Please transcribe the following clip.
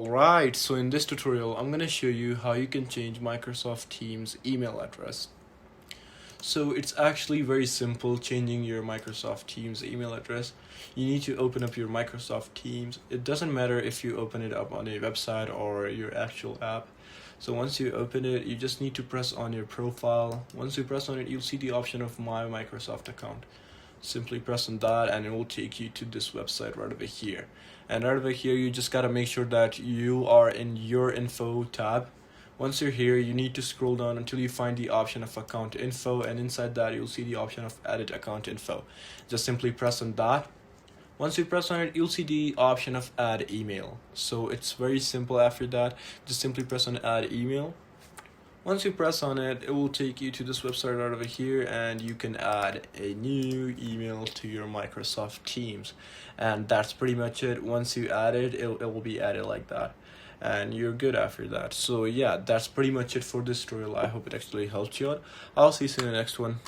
Alright, so in this tutorial, I'm gonna show you how you can change Microsoft Teams email address. So it's actually very simple changing your Microsoft Teams email address. You need to open up your Microsoft Teams. It doesn't matter if you open it up on a website or your actual app. So once you open it, you just need to press on your profile. Once you press on it, you'll see the option of My Microsoft Account. Simply press on that and it will take you to this website right over here. And right over here, you just gotta make sure that you are in your info tab. Once you're here, you need to scroll down until you find the option of account info, and inside that you'll see the option of edit account info. Just simply press on that. Once you press on it, you'll see the option of add email. So it's very simple. After that, just simply press on add email. Once you press on it, it will take you to this website right over here, and you can add a new email to your Microsoft Teams. And that's pretty much it. Once you add it, it will be added like that. And you're good after that. So yeah, that's pretty much it for this tutorial. I hope it actually helped you out. I'll see you in the next one.